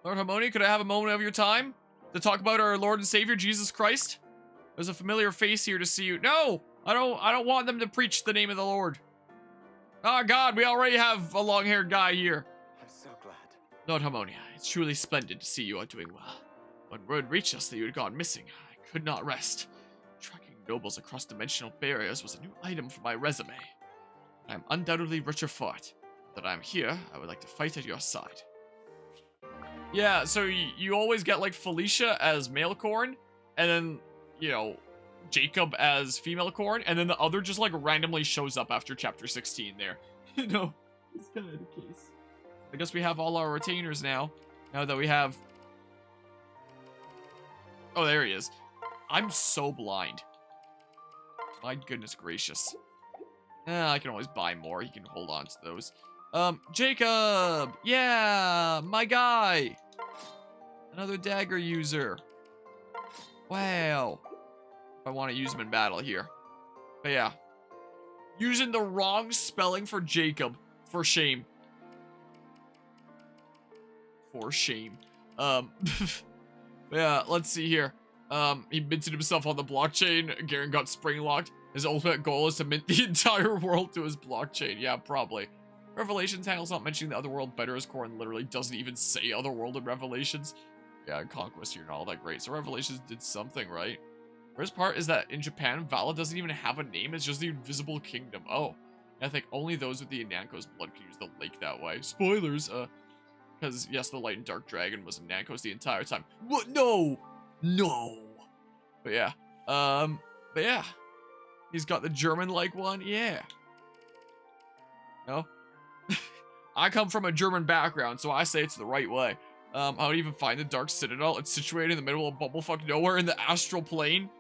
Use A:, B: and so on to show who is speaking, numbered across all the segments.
A: Lord Harmonia, could I have a moment of your time to talk about our Lord and Savior, Jesus Christ? There's a familiar face here to see you. No! I don't want them to preach the name of the Lord. Oh God, we already have a long-haired guy here.
B: I'm so glad.
A: Lord Harmonia, it's truly splendid to see you are doing well. When word reached us that you had gone missing, I could not rest. Tracking nobles across dimensional barriers was a new item for my resume. I am undoubtedly richer for it. Now that I am here, I would like to fight at your side. Yeah, so you always get like Felicia as male corn, and then, you know, Jacob as female corn, and then the other just like randomly shows up after chapter 16 there. You know, it's kind of the case. I guess we have all our retainers now. Now that we have... Oh, there he is. I'm so blind. My goodness gracious. I can always buy more. He can hold on to those. Jacob! Yeah! My guy! Another dagger user. Wow. I want to use him in battle here. But yeah. Using the wrong spelling for Jacob. For shame. For shame. Yeah, let's see here. He minted himself on the blockchain. Garen got spring locked. His ultimate goal is to mint the entire world to his blockchain. Yeah, probably. Revelations handles not mentioning the Otherworld better as Corin literally doesn't even say Otherworld in Revelations. Yeah, Conquest here and all that great. So Revelations did something, right? First part is that in Japan, Vala doesn't even have a name. It's just the Invisible Kingdom. Oh, I think only those with the Nanko's blood can use the lake that way. Spoilers, because yes, the Light and Dark Dragon was in Nanko's the entire time. What? No! No! But yeah. But yeah. He's got the German-like one? Yeah. No? I come from a German background, so I say it's the right way. I would even find the Dark Citadel. It's situated in the middle of bumblefuck nowhere in the astral plane.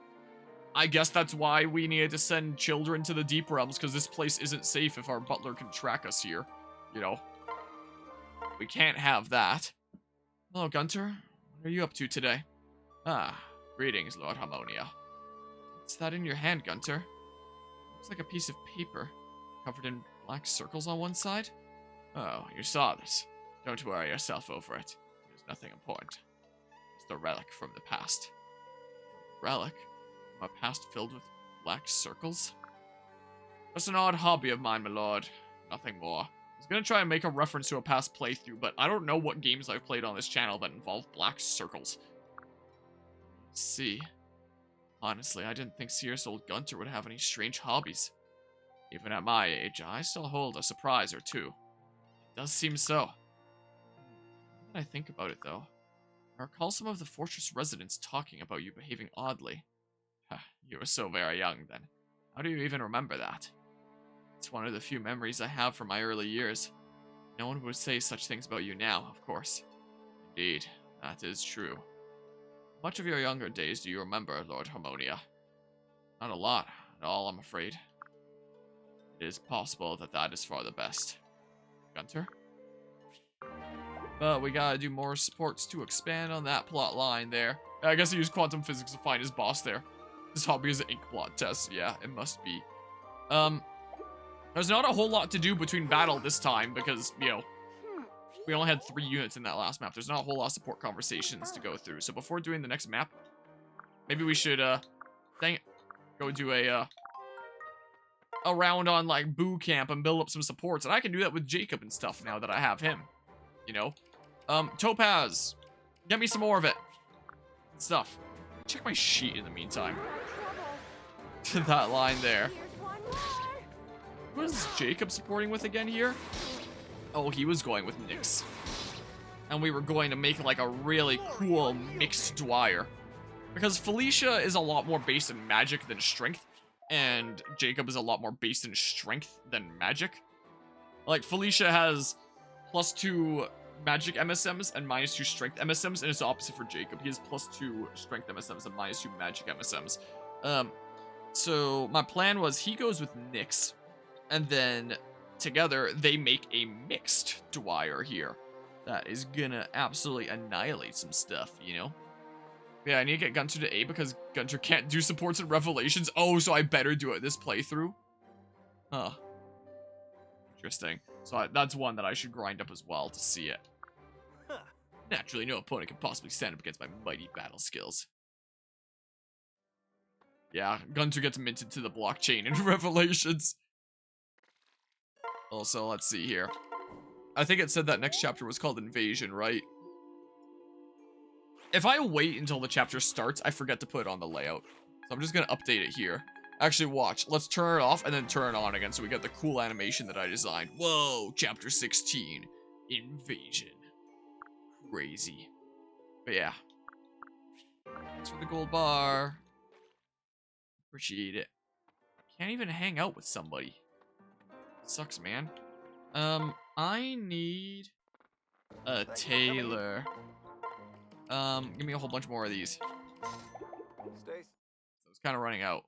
A: I guess that's why we needed to send children to the Deep Realms, because this place isn't safe if our butler can track us here. You know. We can't have that. Hello, Gunter. What are you up to today? Ah, greetings, Lord Harmonia. What's that in your hand, Gunter? Looks like a piece of paper, covered in black circles on one side. Oh, you saw this. Don't worry yourself over it. There's nothing important. It's the relic from the past. Relic? From a past filled with black circles? That's an odd hobby of mine, my lord. Nothing more. I was gonna try and make a reference to a past playthrough, but I don't know what games I've played on this channel that involve black circles. Let's see. Honestly, I didn't think Sears old Gunter would have any strange hobbies. Even at my age, I still hold a surprise or two. It does seem so. Now that I think about it, though, I recall some of the fortress residents talking about you behaving oddly. You were so very young then. How do you even remember that? It's one of the few memories I have from my early years. No one would say such things about you now, of course. Indeed, that is true. How much of your younger days do you remember, Lord Harmonia? Not a lot at all, I'm afraid. It is possible that that is for the best. Gunter? But we gotta do more supports to expand on that plot line there. I guess he used quantum physics to find his boss there. His hobby is an ink blot test. Yeah, it must be. There's not a whole lot to do between battle this time because, you know, we only had 3 units in that last map. There's not a whole lot of support conversations to go through. So before doing the next map, maybe we should, dang it, go do a round on, like, Boo Camp and build up some supports. And I can do that with Jacob and stuff now that I have him, you know? Topaz, get me some more of it. Good stuff. Check my sheet in the meantime. To that line there. What is Jacob supporting with again here? Oh, he was going with Nyx. And we were going to make like a really cool mixed Dwyer. Because Felicia is a lot more based in magic than strength. And Jacob is a lot more based in strength than magic. Like, Felicia has +2 magic MSMs and -2 strength MSMs. And it's the opposite for Jacob. He has +2 strength MSMs and -2 magic MSMs. So my plan was he goes with Nyx. And then together they make a mixed Dwyer here. That is gonna absolutely annihilate some stuff, you know? Yeah, I need to get Gunter to A because Gunter can't do supports and Revelations. Oh, so I better do it this playthrough? Huh. Interesting. So that's one that I should grind up as well to see it. Naturally, no opponent can possibly stand up against my mighty battle skills. Yeah, Gunter gets minted to the blockchain in Revelations. Also, let's see here. I think it said that next chapter was called Invasion, right? If I wait until the chapter starts, I forget to put it on the layout. So I'm just gonna update it here. Actually, watch. Let's turn it off and then turn it on again so we get the cool animation that I designed. Whoa, chapter 16. Invasion. Crazy. But yeah. Thanks for the gold bar. Appreciate it. Can't even hang out with somebody. Sucks, man. I need a tailor. Give me a whole bunch more of these. So it's kind of running out.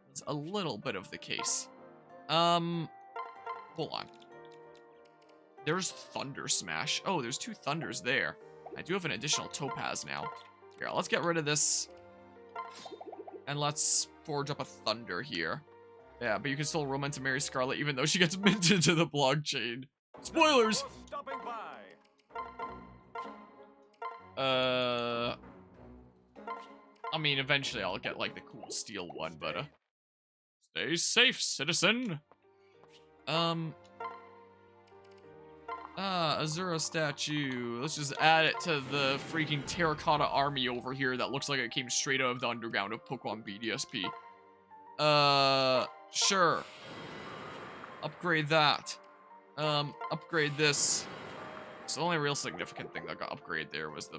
A: It's a little bit of the case. Hold on. There's Thunder Smash. Oh, there's 2 Thunders there. I do have an additional Topaz now. Here, let's get rid of this. And let's forge up a Thunder here. Yeah, but you can still romance and marry Scarlet even though she gets minted to the blockchain. Spoilers! I mean, eventually I'll get, like, the cool steel one, but, stay safe, citizen! Azura statue. Let's just add it to the freaking terracotta army over here that looks like it came straight out of the underground of Pokemon BDSP. Sure. Upgrade that. Upgrade this. So the only real significant thing that got upgraded there was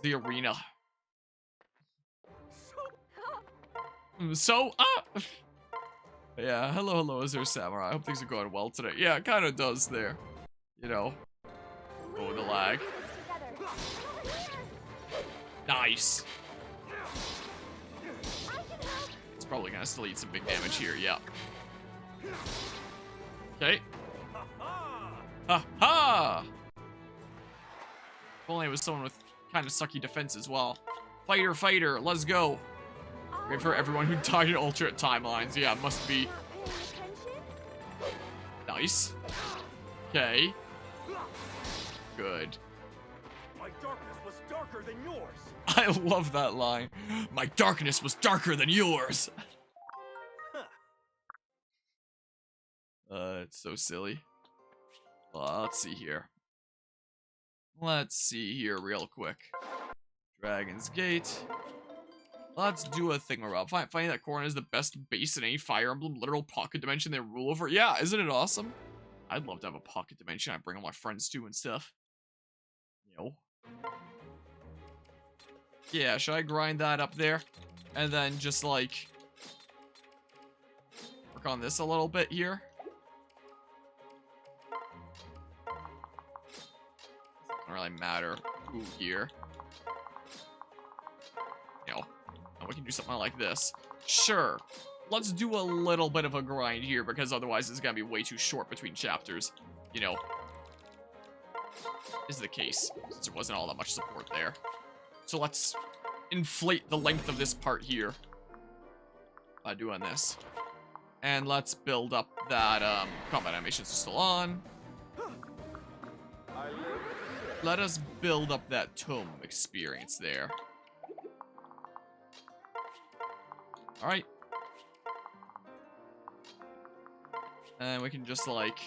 A: the arena. So, yeah, hello, is there Samurai? I hope things are going well today. Yeah, it kind of does there. You know. Oh, the lag. Nice. It's probably gonna still eat some big damage here, yeah. Okay. Ha ha! If only it was someone with kind of sucky defense as well. Fighter, let's go. Wait for everyone who died in alternate timelines. Yeah, it must be. Nice. Okay. Good.
B: My darkness was darker than yours.
A: I love that line. My darkness was darker than yours. It's so silly. Let's see here. Let's see here real quick. Dragon's Gate. Let's do a thing around. Finding that Corrin is the best base in any Fire Emblem literal pocket dimension they rule over. Yeah, isn't it awesome? I'd love to have a pocket dimension I bring all my friends to and stuff. You know. Yeah, should I grind that up there? And then just like work on this a little bit here? Doesn't really matter who here. You know. We can do something like this. Sure. Let's do a little bit of a grind here because otherwise it's gonna be way too short between chapters. You know. Is the case. Since there wasn't all that much support there. So let's inflate the length of this part here. By doing this. And let's build up that combat animations are still on. Let us build up that tome experience there. Alright. And we can just like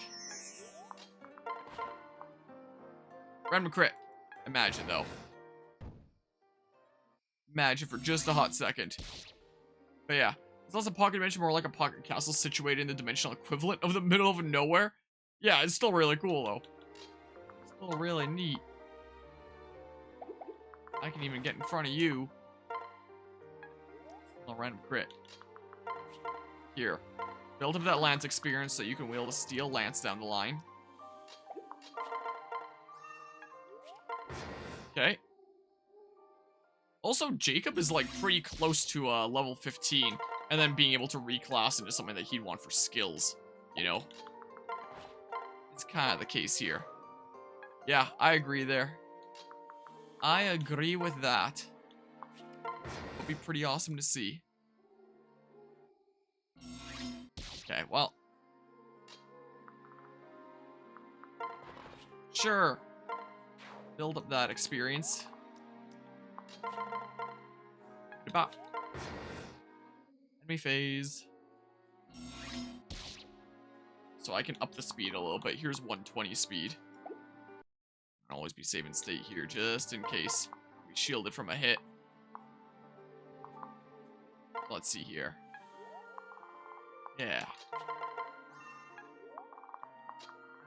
A: random crit. Imagine though. Imagine for just a hot second. But yeah. It's also a pocket dimension more like a pocket castle situated in the dimensional equivalent of the middle of nowhere. Yeah, it's still really cool though. Still really neat. I can even get in front of you. A random crit. Here. Build up that lance experience so you can wield a steel lance down the line. Okay. Also, Jacob is like pretty close to level 15. And then being able to reclass into something that he'd want for skills. You know? It's kind of the case here. Yeah, I agree there. I agree with that. It'll be pretty awesome to see. Okay, well. Sure. Build up that experience. Goodbye. Enemy phase. So I can up the speed a little bit. Here's 120 speed. I'll always be saving state here just in case we shielded from a hit. Let's see here. Yeah.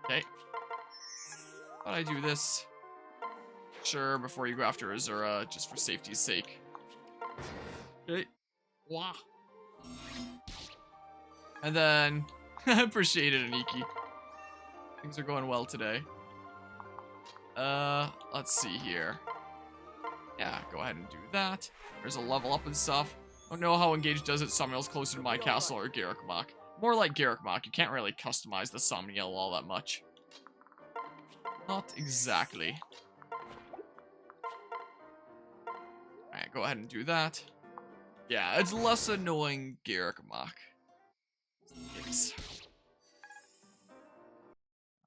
A: Okay. Thought I'd do this. Sure, before you go after Azura, just for safety's sake. Okay. Wah. And then, appreciate it, Aniki. Things are going well today. Let's see here. Yeah, go ahead and do that. There's a level up and stuff. I don't know how Engage does it. Somniel's closer to my castle or Garrukmok. More like Garrukmok. You can't really customize the Somniel all that much. Not exactly. Alright, go ahead and do that. Yeah, it's less annoying Garrukmok. Yes.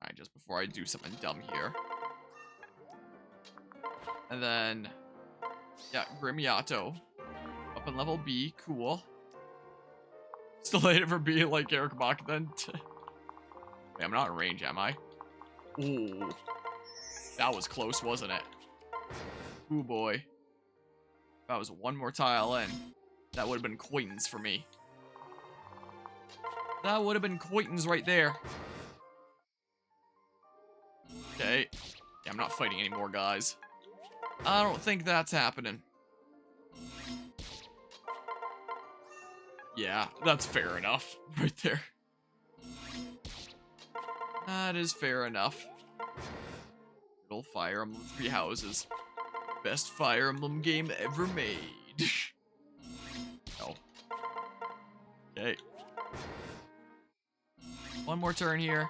A: Alright, just before I do something dumb here. And then, yeah, Grim Yato. Up in level B, cool. Still hate it for being like Garrukmok then. Wait, I'm not in range, am I? Ooh. That was close, wasn't it? Ooh boy. That was one more tile in. That would have been coins for me. That would have been coins right there. Okay. Yeah, I'm not fighting anymore, guys. I don't think that's happening. Yeah, that's fair enough. Right there. That is fair enough. Little Fire Emblem 3 Houses. Best Fire Emblem game ever made. No. Okay. One more turn here.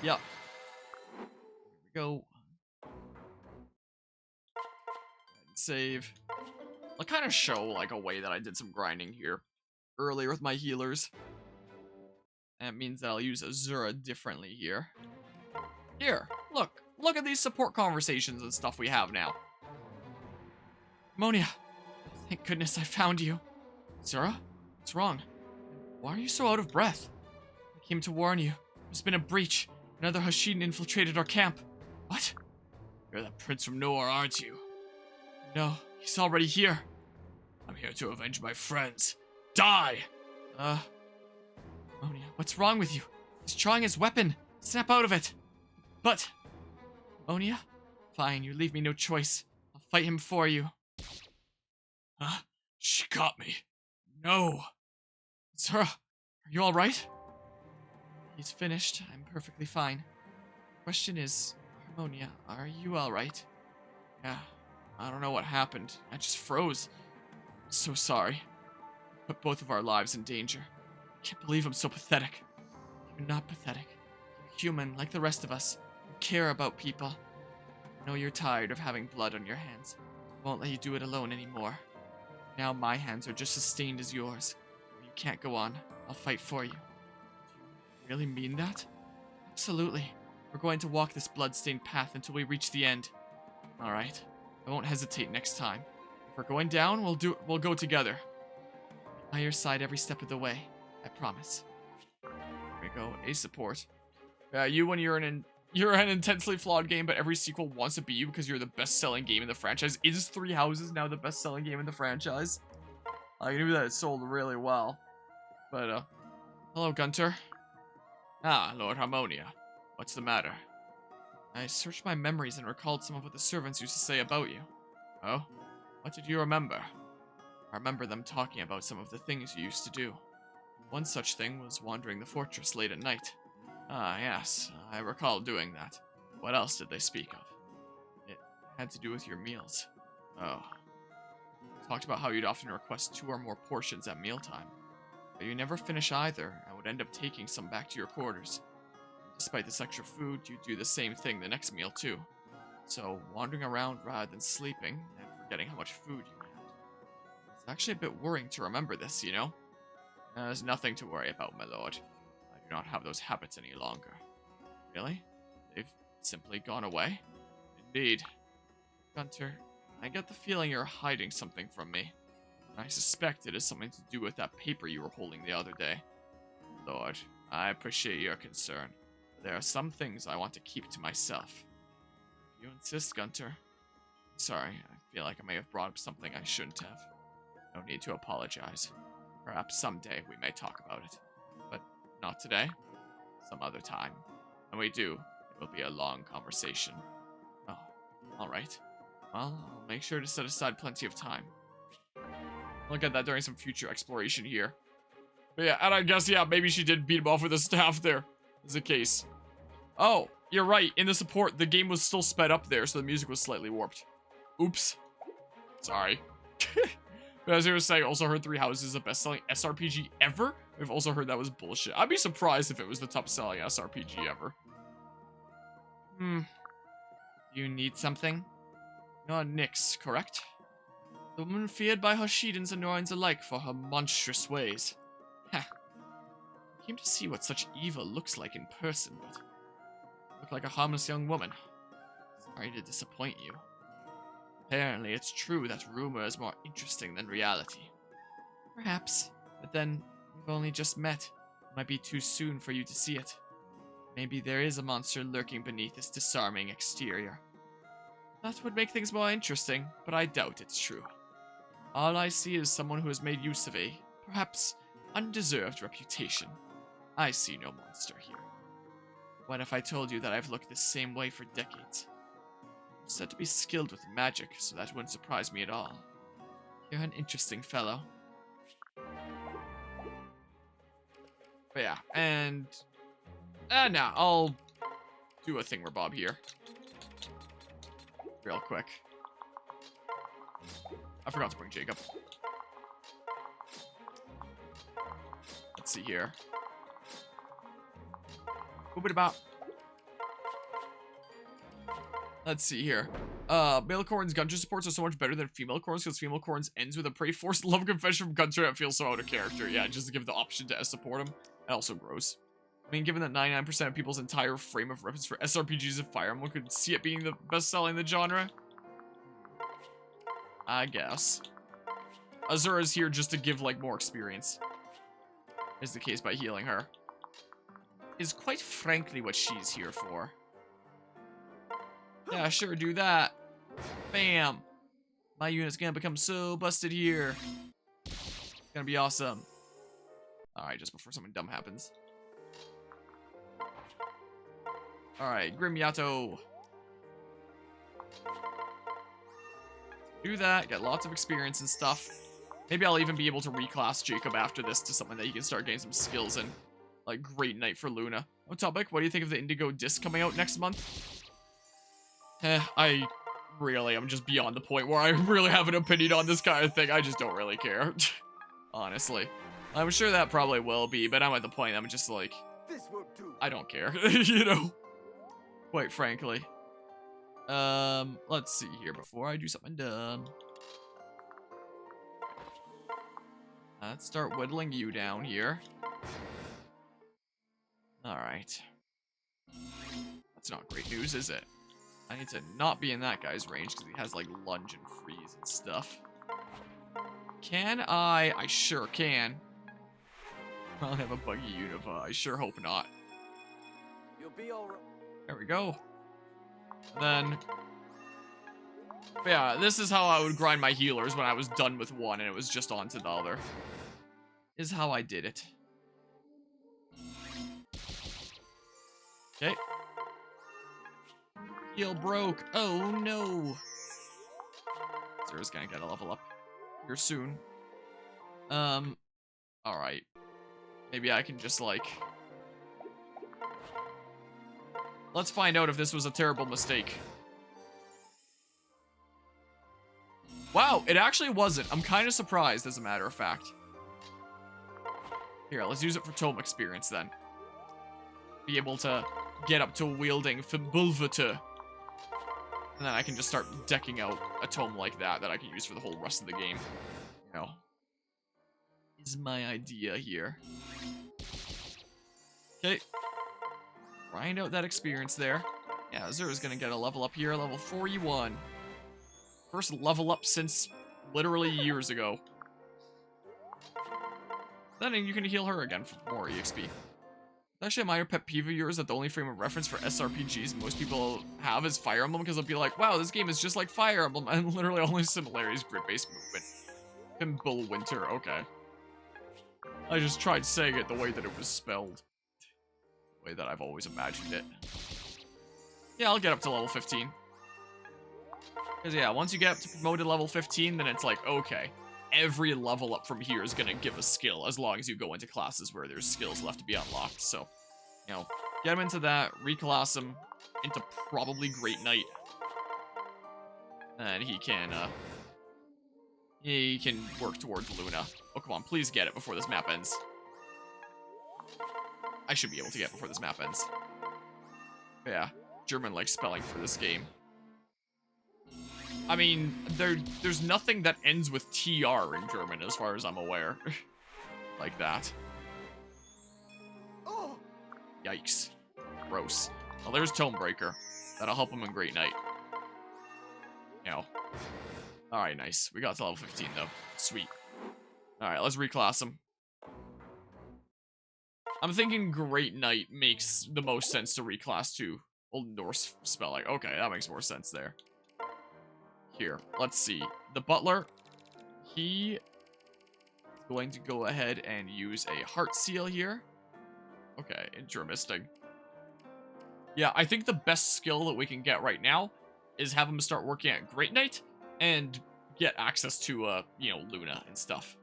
A: Yep. Here we go. Save. I'll kind of show like a way that I did some grinding here earlier with my healers. That means that I'll use Azura differently here. Here, look at these support conversations and stuff we have now. Monia, thank goodness I found you. Azura, what's wrong? Why are you so out of breath? I came to warn you. There's been a breach. Another Hashiden infiltrated our camp. What? You're that prince from nowhere, aren't you? No, he's already here. I'm here to avenge my friends. Die! Monia, what's wrong with you? He's drawing his weapon. Snap out of it. But, Monia? Fine, you leave me no choice. I'll fight him for you. Huh? She got me. No. Zara, are you alright? He's finished. I'm perfectly fine. Question is, Harmonia, are you alright? Yeah, I don't know what happened. I just froze. I'm so sorry. Put both of our lives in danger. I can't believe I'm so pathetic. You're not pathetic. You're human, like the rest of us. You care about people. I know you're tired of having blood on your hands. I won't let you do it alone anymore. Now my hands are just as stained as yours. When you can't go on, I'll fight for you. Do you really mean that? Absolutely. We're going to walk this blood-stained path until we reach the end. Alright. I won't hesitate next time. If we're going down, we'll go together. By your side every step of the way. I promise. There we go. A support. You when you're an intensely flawed game, but every sequel wants to be you because you're the best-selling game in the franchise. Is 3 Houses now the best-selling game in the franchise? I knew that it sold really well. But, hello, Gunter. Ah, Lord Harmonia. What's the matter? I searched my memories and recalled some of what the servants used to say about you. Oh? What did you remember? I remember them talking about some of the things you used to do. One such thing was wandering the fortress late at night. Ah, yes, I recall doing that. What else did they speak of? It had to do with your meals. Oh. Talked about how you'd often request 2 or more portions at mealtime. But you never finish either, and would end up taking some back to your quarters. Despite this extra food, you'd do the same thing the next meal too. So, wandering around rather than sleeping, and forgetting how much food you had. It's actually a bit worrying to remember this, you know? There's nothing to worry about, my lord. I do not have those habits any longer. Really? They've simply gone away. Indeed. Gunter, I get the feeling you're hiding something from me. I suspect it is something to do with that paper you were holding the other day. Lord, I appreciate your concern. There are some things I want to keep to myself. If you insist, Gunter. Sorry, I feel like I may have brought up something I shouldn't have. No need to apologize. Perhaps someday we may talk about it. But not today. Some other time. When we do, it will be a long conversation. Oh, alright. Well, I'll make sure to set aside plenty of time. Look at that during some future exploration here. But yeah, and I guess, yeah, maybe she did beat him off with a staff there. Is the case. Oh, you're right. In the support, the game was still sped up there, so the music was slightly warped. Oops. Sorry. But as I was saying, I also heard 3 Houses is the best-selling SRPG ever. I've also heard that was bullshit. I'd be surprised if it was the top-selling SRPG ever. You need something? You're Nyx, correct? The woman feared by Hoshidans and Norns alike for her monstrous ways. Ha. I came to see what such evil looks like in person, but look like a harmless young woman. Sorry to disappoint you. Apparently, it's true that rumor is more interesting than reality. Perhaps, but then we've only just met. It might be too soon for you to see it. Maybe there is a monster lurking beneath this disarming exterior. That would make things more interesting, but I doubt it's true. All I see is someone who has made use of a, perhaps, undeserved reputation. I see no monster here. What if I told you that I've looked the same way for decades? I'm said to be skilled with magic, so that wouldn't surprise me at all. You're an interesting fellow. But yeah, and... nah, I'll do a thingamabob here. Real quick. I forgot to bring Jacob. Let's see here. Boop-a-da-bop. Let's see here. Male Corn's Gunter supports are so much better than female Corn's because female Corn's ends with a pretty forced love confession from Gunter that feels so out of character. Yeah, just to give the option to support him. And also gross. I mean, given that 99% of people's entire frame of reference for SRPGs and Fire Emblem could see it being the best-selling in the genre. I guess. Azura's here just to give, like, more experience. Is the case by healing her. Is quite frankly what she's here for. Yeah, sure, do that. Bam. My unit's gonna become so busted here. It's gonna be awesome. Alright, just before something dumb happens. Alright, Grim Yato. Do that, get lots of experience and stuff. Maybe I'll even be able to reclass Jacob after this to something that you can start getting some skills in. Like, great night for Luna. On topic, what do you think of the Indigo disc coming out next month? I'm just beyond the point where I really have an opinion on this kind of thing. I just don't really care. Honestly. I'm sure that probably will be, but I'm at the point I'm just like,
B: This won't do.
A: I don't care, you know? Quite frankly. Let's see here before I do something dumb. Let's start whittling you down here. Alright. That's not great news, is it? I need to not be in that guy's range because he has, like, lunge and freeze and stuff. Can I? I sure can. I'll have a buggy Unova. I sure hope not.
B: You'll be all right.
A: There we go. Then... yeah, this is how I would grind my healers when I was done with one and it was just on to the other. Is how I did it. Okay. Heal broke. Oh no. Zera's gonna get a level up here soon. Alright. Maybe I can just like... let's find out if this was a terrible mistake. Wow, it actually wasn't. I'm kind of surprised, as a matter of fact. Here, let's use it for tome experience then. Be able to get up to wielding Fibulvator. And then I can just start decking out a tome like that I can use for the whole rest of the game. You know. Is my idea here. Okay. Grind out that experience there. Yeah, Azura's gonna get a level up here, level 41. First level up since literally years ago. Then you can heal her again for more EXP. Actually, a minor pet peeve of yours that the only frame of reference for SRPGs most people have is Fire Emblem, because they'll be like, wow, this game is just like Fire Emblem, and literally only similarity is grid-based movement. Winter, okay. I just tried saying it the way that it was spelled. The way that I've always imagined it. Yeah, I'll get up to level 15. Because yeah, once you get up to promoted level 15, then it's like, okay, every level up from here is going to give a skill, as long as you go into classes where there's skills left to be unlocked. So, you know, get him into that, reclass him into probably Great Knight. And he can work towards Luna. Oh, come on, please get it before this map ends. I should be able to get it before this map ends. But yeah, German-like spelling for this game. I mean, there's nothing that ends with TR in German, as far as I'm aware. Like that.
B: Oh.
A: Yikes. Gross. Well, there's Tomebreaker. That'll help him in Great Knight. You know. Alright, nice. We got to level 15, though. Sweet. Alright, let's reclass him. I'm thinking Great Knight makes the most sense to reclass to Old Norse spelling. Okay, that makes more sense there. Here, let's see. The Butler, he is going to go ahead and use a Heart Seal here. Okay, interesting. Yeah, I think the best skill that we can get right now is have him start working at Great Knight and get access to, you know, Luna and stuff.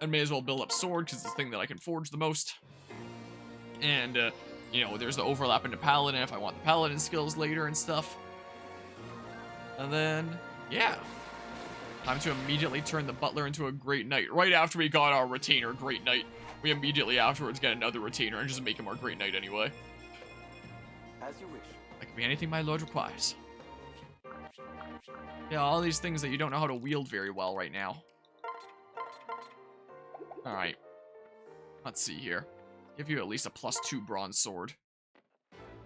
A: And may as well build up Sword, because it's the thing that I can forge the most. And, you know, there's the overlap into Paladin if I want the Paladin skills later and stuff. And then, yeah. Time to immediately turn the Butler into a Great Knight. Right after we got our retainer, Great Knight, we immediately afterwards get another retainer and just make him our Great Knight anyway.
B: As you wish.
A: That can be anything my lord requires. Yeah, all these things that you don't know how to wield very well right now. Alright. Let's see here. Give you at least a +2 bronze sword.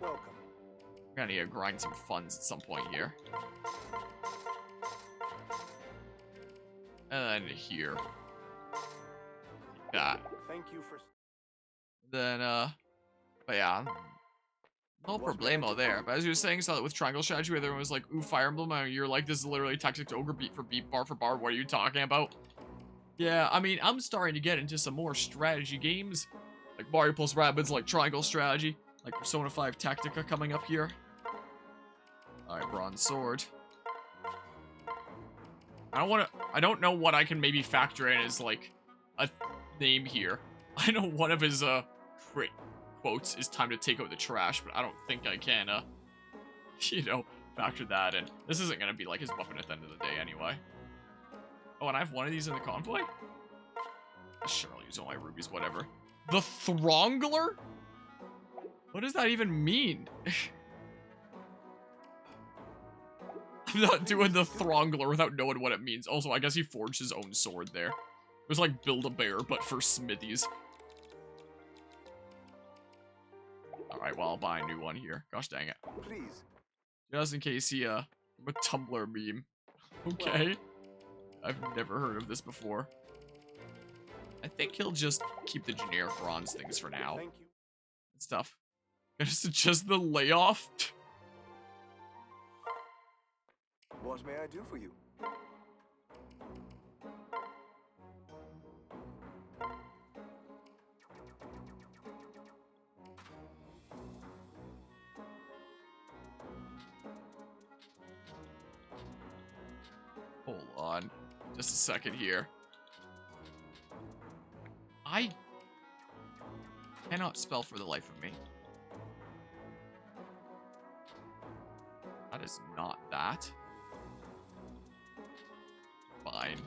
B: Welcome.
A: We're gonna need to grind some funds at some point here. And then here. Like that.
B: Thank you for.
A: Then, but yeah. No problemo there. But as you were saying, saw that with triangle strategy where everyone was like, ooh, Fire Emblem, and you're like, this is literally tactics ogre, beat for beat, bar for bar, what are you talking about? Yeah, I mean, I'm starting to get into some more strategy games. Like Mario plus Rabbids, like triangle strategy. Like Persona 5 Tactica coming up here. Alright, bronze sword. I don't know what I can maybe factor in as, like, a name here. I know one of his, crit quotes is time to take out the trash, but I don't think I can, you know, factor that in. This isn't gonna be, like, his weapon at the end of the day anyway. Oh, and I have one of these in the convoy? Sure, I'll use all my rubies, whatever. The Throngler? What does that even mean? I'm not doing the Throngler without knowing what it means. Also, I guess he forged his own sword there. It was like Build-A-Bear, but for smithies. Alright, well, I'll buy a new one here. Gosh dang it.
B: Please.
A: Just in case he, a Tumblr meme. Okay. I've never heard of this before. I think he'll just keep the generic bronze things for now.
B: Thank you.
A: And stuff. Is it just the layoff?
B: What may I do for you?
A: Hold on. Just a second here. I cannot spell for the life of me. That is not that. Fine.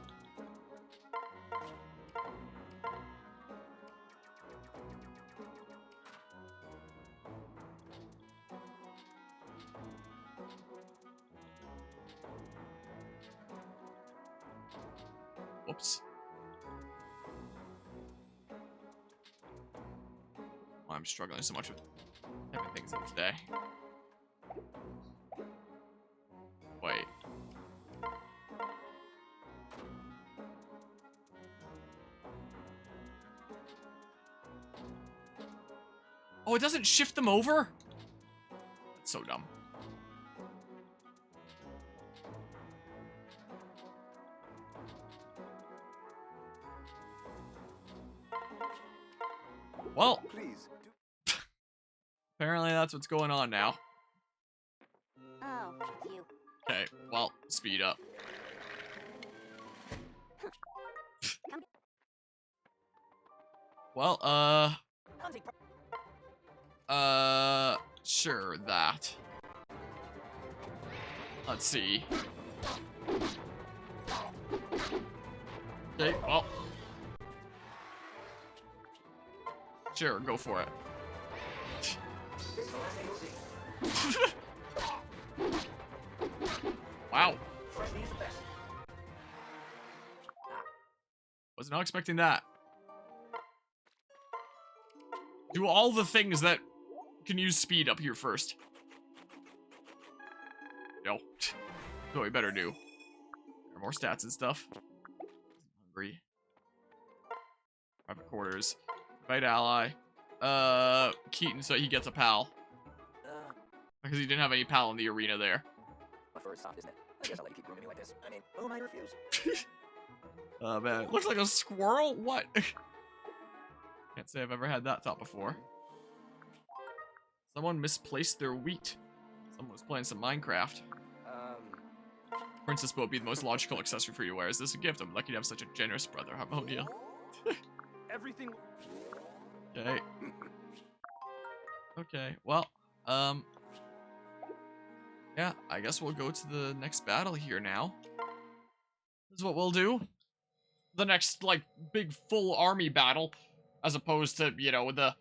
A: Whoops. I'm struggling so much with typing things in today. Wait. Oh, it doesn't shift them over? That's so dumb. Well,
B: Please, do.
A: apparently that's what's going on now.
C: Oh, it's you.
A: Okay, well, speed up. Well, sure, that. Let's see. Okay, well. Sure, go for it. Wow. Was not expecting that. Do all the things that can use speed up here first. No. So we better do. There are more stats and stuff. Hungry. Private quarters. Fight ally. Keaton, so he gets a pal. Because he didn't have any pal in the arena there.
B: My fur is soft, isn't it? I guess I'll let you keep grooming me like this. I mean, who might refuse?
A: Oh man, it looks like a squirrel? What? Can't say I've ever had that thought before. Someone misplaced their wheat. Someone was playing some Minecraft. Princess bow would be the most logical accessory for you to wear. Is this a gift? I'm lucky to have such a generous brother, Harmonia.
B: Everything.
A: Okay. Okay, well, yeah, I guess we'll go to the next battle here now. This is what we'll do. The next, like, big full army battle, as opposed to, you know, the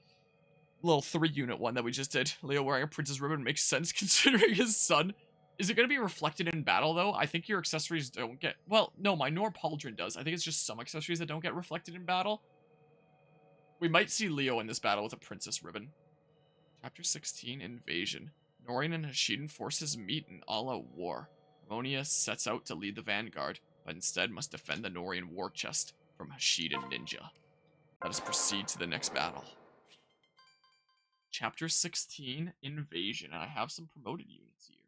A: little 3-unit one that we just did. Leo wearing a princess ribbon makes sense considering his son. Is it going to be reflected in battle, though? I think your accessories don't get... Well, no, my Nor Pauldron does. I think it's just some accessories that don't get reflected in battle. We might see Leo in this battle with a princess ribbon. Chapter 16, Invasion. Norian and Hashidan forces meet in all-out war. Harmonia sets out to lead the vanguard, but instead must defend the Norian war chest from Hashidan ninja. Let us proceed to the next battle. Chapter 16, Invasion. And I have some promoted units here.